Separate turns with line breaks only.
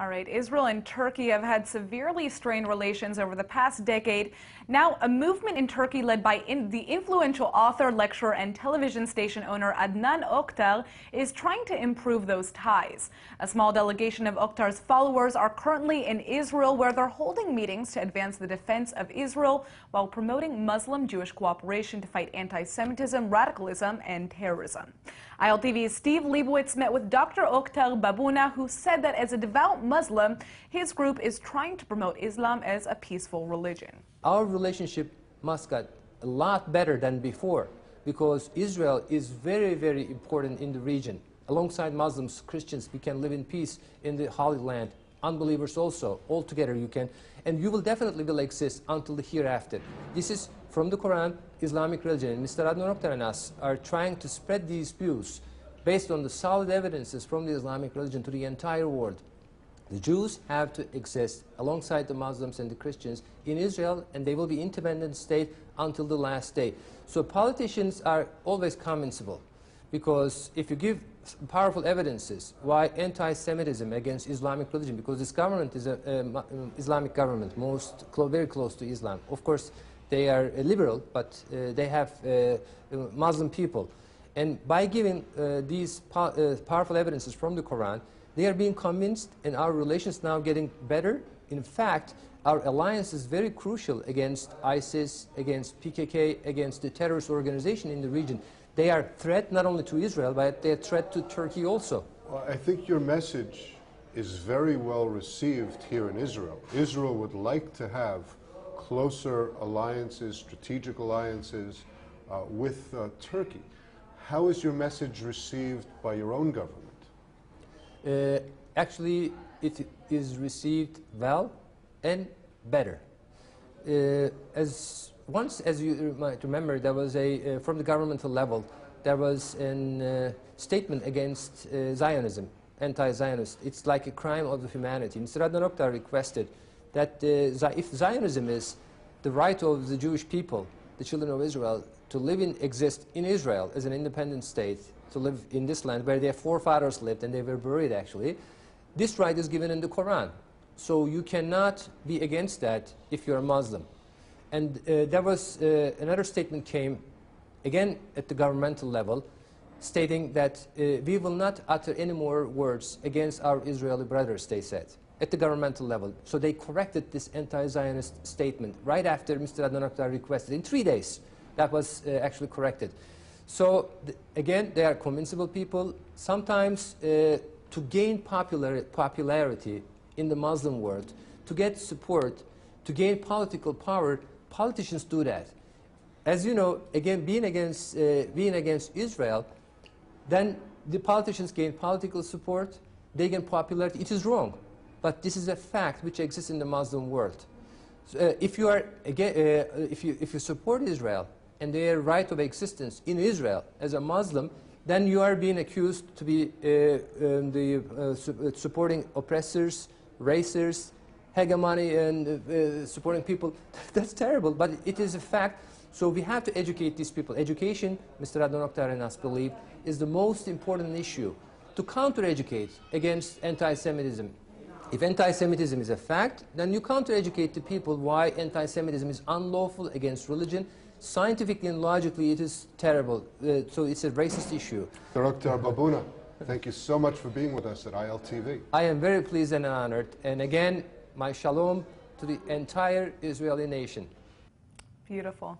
All right, Israel and Turkey have had severely strained relations over the past decade. Now, a movement in Turkey led by the influential author, lecturer, and television station owner Adnan Oktar is trying to improve those ties. A small delegation of Oktar's followers are currently in Israel, where they're holding meetings to advance the defense of Israel while promoting Muslim-Jewish cooperation to fight anti-Semitism, radicalism, and terrorism. ILTV's Steve Leibowitz met with Dr. Oktar Babuna, who said that as a devout Muslim, his group is trying to promote Islam as a peaceful religion.
Our relationship must get a lot better than before because Israel is very, very important in the region. Alongside Muslims, Christians, we can live in peace in the Holy Land. Unbelievers also, all together you can. And you will definitely will exist until the hereafter. This is from the Quran, Islamic religion. Mr. Adnan Oktar and us are trying to spread these views based on the solid evidences from the Islamic religion to the entire world. The Jews have to exist alongside the Muslims and the Christians in Israel, and they will be independent state until the last day. So politicians are always commensable, because if you give powerful evidences why anti-Semitism against Islamic religion, because this government is an Islamic government, very close to Islam. Of course, they are liberal, but they have Muslim people. And by giving these powerful evidences from the Quran, they are being convinced, and our relations now getting better. In fact, our alliance is very crucial against ISIS, against PKK, against the terrorist organization in the region. They are a threat not only to Israel, but they are a threat to Turkey also.
Well, I think your message is very well received here in Israel. Israel would like to have closer alliances, strategic alliances with Turkey. How is your message received by your own government?
Actually, it is received well and better. As you might remember, there was from the governmental level, there was a statement against Zionism, anti-Zionist. It's like a crime of humanity. Mr. Adnan Oktar requested that if Zionism is the right of the Jewish people, the children of Israel, to live and exist in Israel as an independent state, to live in this land where their forefathers lived and they were buried actually, this right is given in the Quran. So you cannot be against that if you're a Muslim. And there was another statement came, again at the governmental level, stating that we will not utter any more words against our Israeli brothers, they said, at the governmental level. So they corrected this anti-Zionist statement right after Mr. Adnan Oktar requested. In 3 days, that was actually corrected. So again, they are convincible people. Sometimes to gain popularity in the Muslim world, to get support, to gain political power, politicians do that. As you know, again, being against Israel, then the politicians gain political support, they gain popularity. It is wrong, but this is a fact which exists in the Muslim world. So, if you support Israel and their right of existence in Israel as a Muslim, then you are being accused to be supporting oppressors, racers, hegemony, and supporting people. That's terrible, but it is a fact. So we have to educate these people. Education, Mr. Adnan Oktar and us believe, is the most important issue to counter-educate against anti-Semitism. If anti-Semitism is a fact, then you counter-educate the people why anti-Semitism is unlawful against religion. Scientifically and logically, it is terrible. So it's a racist issue.
Oktar Babuna, thank you so much for being with us at ILTV.
I am very pleased and honored. And again, my shalom to the entire Israeli nation.
Beautiful.